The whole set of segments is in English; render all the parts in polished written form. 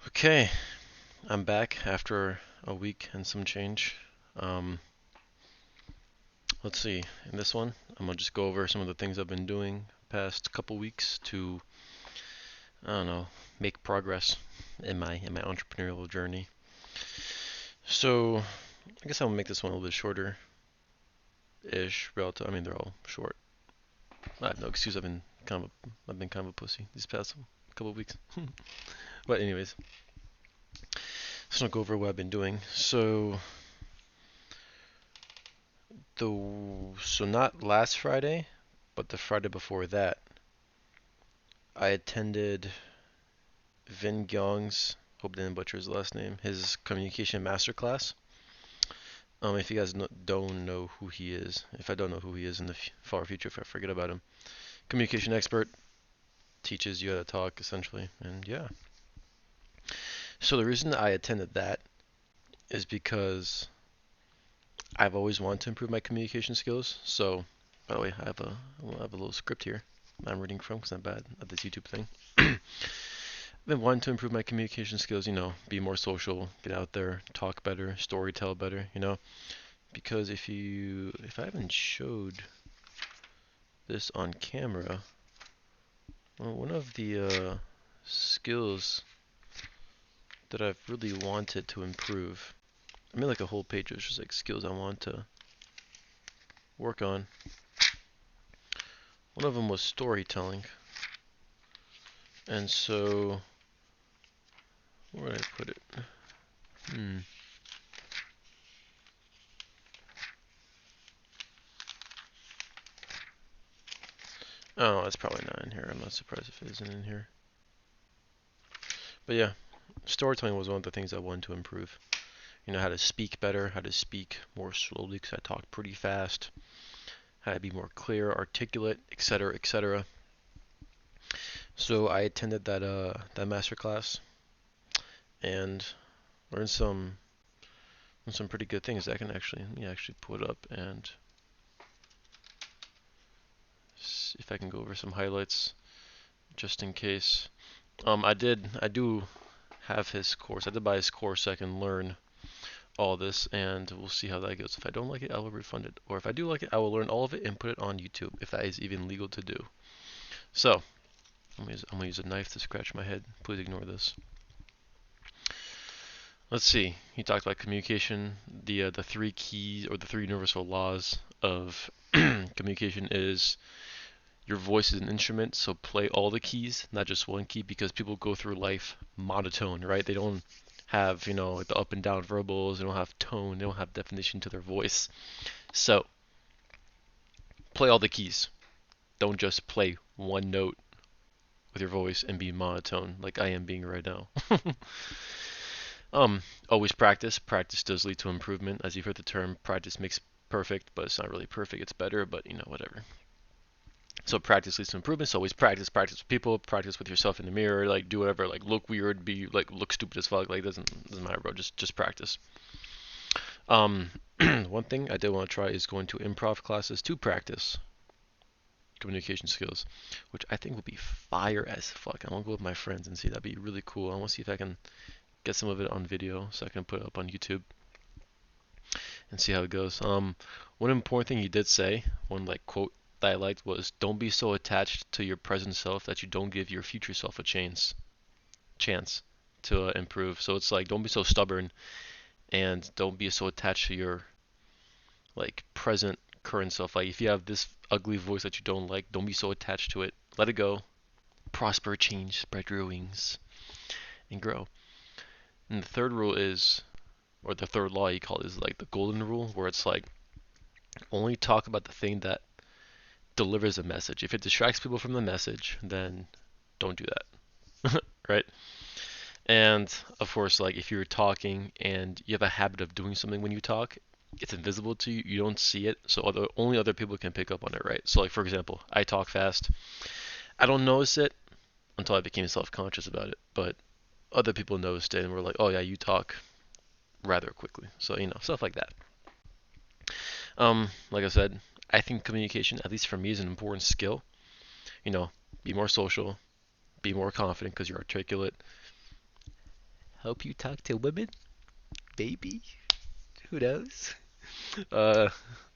Okay, I'm back after a week and some change. Um, let's see. In this one, I'm gonna just go over some of the things I've been doing past couple weeks to, I don't know, make progress in my entrepreneurial journey. So, I guess I'm gonna make this one a little bit shorter-ish. Relative. I mean, they're all short. I have no excuse. I've been kind of a pussy these past couple weeks. But anyways, just gonna go over what I've been doing. So not last Friday, but the Friday before that, I attended Vinh Giang's, hope I didn't butcher his last name, his communication masterclass. If you guys don't know who he is, if I don't know who he is in the far future, if I forget about him, communication expert, teaches you how to talk essentially, and yeah. So the reason I attended that is because I've always wanted to improve my communication skills. So, by the way, I have a little script here I'm reading from because I'm bad at this YouTube thing. I've been wanting to improve my communication skills, be more social, get out there, talk better, story tell better. Because if I haven't showed this on camera, well, one of the skills that I've really wanted to improve, I made like a whole page of just like skills I want to work on. One of them was storytelling. And so, where did I put it? Oh, that's probably not in here. I'm not surprised if it isn't in here. But yeah, storytelling was one of the things I wanted to improve. How to speak better, how to speak more slowly because I talk pretty fast, how to be more clear, articulate, etc., etc. So I attended that master class and learned some pretty good things. Let me actually pull it up and see if I can go over some highlights just in case. I do have his course. I did buy his course so I can learn all this, and we'll see how that goes. If I don't like it, I will refund it. Or if I do like it, I will learn all of it and put it on YouTube, if that is even legal to do. So, I'm gonna use a knife to scratch my head. Please ignore this. Let's see. He talked about communication. The three keys or the three universal laws of communication is your voice is an instrument, so play all the keys, not just one key, because people go through life monotone, right? They don't have, like the up and down verbals, they don't have tone, they don't have definition to their voice. So, play all the keys. Don't just play one note with your voice and be monotone like I am being right now. Always practice. Practice does lead to improvement. As you've heard the term, practice makes perfect, but it's not really perfect, it's better, but whatever. So practice leads to improvement. So always practice. Practice with people. Practice with yourself in the mirror. Like do whatever. Like look weird. Be like look stupid as fuck. Like doesn't matter, bro. Just practice. Um, one thing I did want to try is going to improv classes to practice communication skills, which I think would be fire as fuck. I want to go with my friends and see. That'd be really cool. I want to see if I can get some of it on video so I can put it up on YouTube and see how it goes. One important thing he did say, one like quote that I liked was, "Don't be so attached to your present self that you don't give your future self a chance to improve." So it's like, don't be so stubborn and don't be so attached to your like present current self. Like if you have this ugly voice that you don't like, don't be so attached to it. Let it go. Prosper, change, spread your wings, and grow. And the third rule is, or the third law you call it, is like the golden rule, where it's like only talk about the thing that delivers a message. If it distracts people from the message, then don't do that. Right? And of course, like if you're talking and you have a habit of doing something when you talk, it's invisible to you. You don't see it, so only other people can pick up on it, right? So, like for example, I talk fast. I don't notice it until I became self-conscious about it, but other people noticed it and were like, "Oh yeah, you talk rather quickly." So stuff like that. Like I said, I think communication, at least for me, is an important skill. You know, be more social, be more confident because you're articulate, help you talk to women, maybe. Who knows? Uh,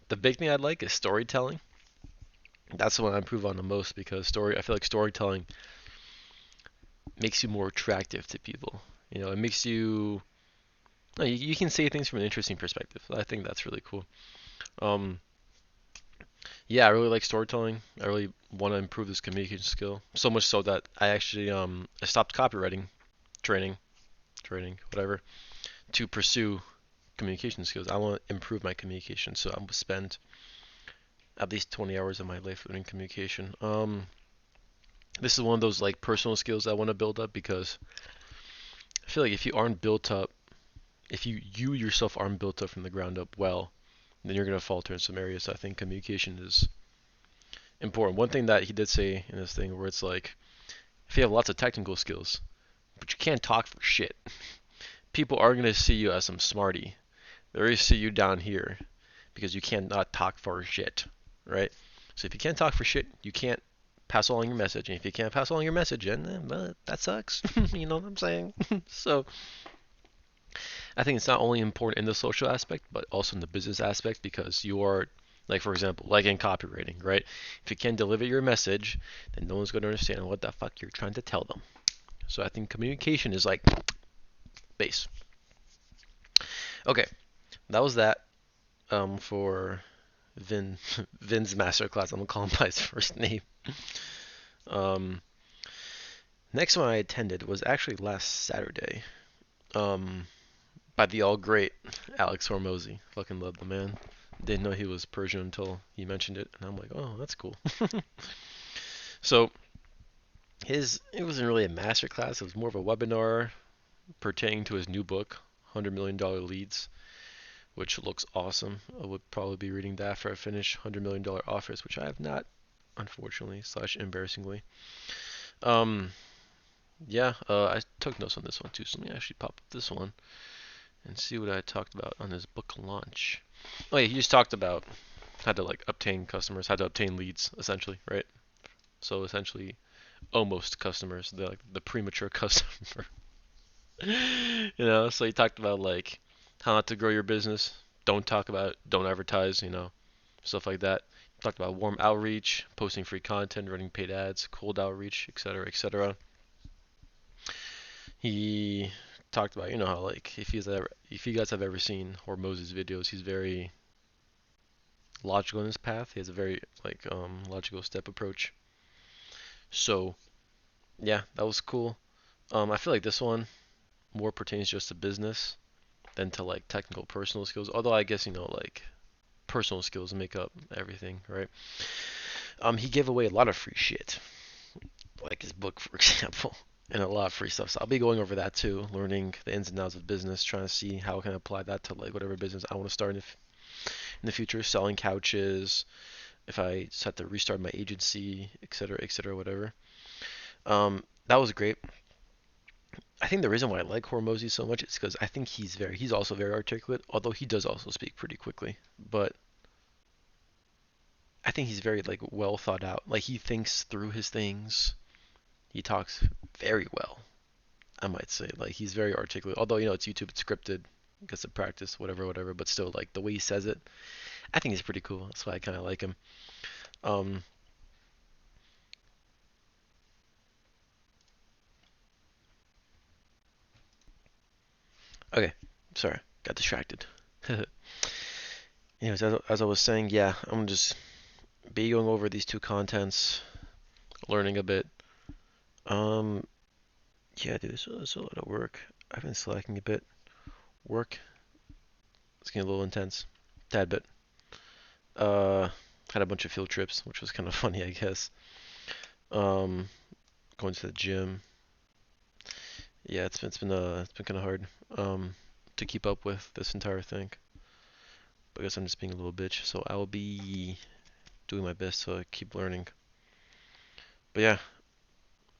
the big thing I like is storytelling. That's the one I improve on the most because I feel like storytelling makes you more attractive to people. It makes you, no, you can say things from an interesting perspective. I think that's really cool. Um, yeah, I really like storytelling. I really want to improve this communication skill. So much so that I actually I stopped copywriting training, whatever, to pursue communication skills. I want to improve my communication, so I'm gonna spend at least 20 hours of my life learning communication. This is one of those like personal skills I want to build up because I feel like if you aren't built up, if you yourself aren't built up from the ground up well, then you're gonna falter in some areas. So I think communication is important. One thing that he did say in this thing where it's like, if you have lots of technical skills, but you can't talk for shit, people are gonna see you as some smarty. They're gonna see you down here because you cannot talk for shit, right? So if you can't talk for shit, you can't pass along your message, and if you can't pass along your message, then well, that sucks. You know what I'm saying? So I think it's not only important in the social aspect, but also in the business aspect because you are, like for example, like in copywriting, right? If you can't deliver your message, then no one's going to understand what the fuck you're trying to tell them. So I think communication is like base. Okay, that was that for Vin's masterclass. I'm gonna call him by his first name. Um, Next one I attended was actually last Saturday. Um, by the all great Alex Hormozi. Fucking love the man. Didn't know he was Persian until he mentioned it, and I'm like, oh, that's cool. So it wasn't really a master class. It was more of a webinar pertaining to his new book, $100 Million Leads, which looks awesome. I would probably be reading that after I finish $100 Million Offers, which I have not, unfortunately slash embarrassingly. Um, yeah, I took notes on this one too, so let me actually pop up this one and see what I talked about on his book launch. Oh yeah, he just talked about how to like obtain customers, how to obtain leads, essentially, right? So essentially, almost customers, the premature customer. So he talked about like how not to grow your business, don't talk about it, don't advertise, stuff like that. He talked about warm outreach, posting free content, running paid ads, cold outreach, etc., etc. He talked about, how like if you guys have ever seen Hormozi's videos, he's very logical in his path. He has a very like logical step approach. So yeah, that was cool. I feel like this one more pertains just to business than to like technical personal skills. Although I guess like personal skills make up everything, right? He gave away a lot of free shit, like his book, for example, and a lot of free stuff. So I'll be going over that too, learning the ins and outs of business, trying to see how I can apply that to like whatever business I want to start in the future, selling couches, if I just have to restart my agency, etc., whatever. That was great. I think the reason why I like Hormozy so much is because I think he's also very articulate, although he does also speak pretty quickly. But I think he's very like well thought out. Like he thinks through his things. He talks very well, I might say. Like he's very articulate. Although it's YouTube, it's scripted, gets to practice, whatever, whatever. But still, like the way he says it, I think he's pretty cool. That's why I kind of like him. Um, okay, sorry, got distracted. Anyways, as I was saying, yeah, I'm gonna just be going over these two contents, learning a bit. Um, yeah, dude, it's a lot of work. I've been slacking a bit. Work, it's getting a little intense, tad bit. Uh, had a bunch of field trips, which was kind of funny, I guess. Um, Going to the gym. Yeah, it's been kind of hard to keep up with this entire thing. But I guess I'm just being a little bitch, so I will be doing my best to keep learning. But yeah,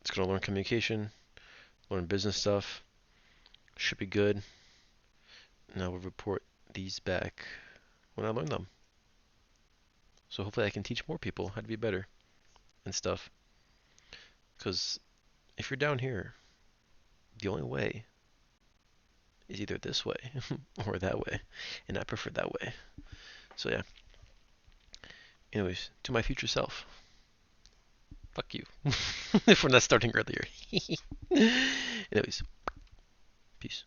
it's gonna learn communication, learn business stuff. Should be good. And I will report these back when I learn them. So hopefully I can teach more people how to be better and stuff. Because if you're down here, the only way is either this way or that way, and I prefer that way. So yeah. Anyways, to my future self, fuck you if we're not starting earlier. Anyways, peace.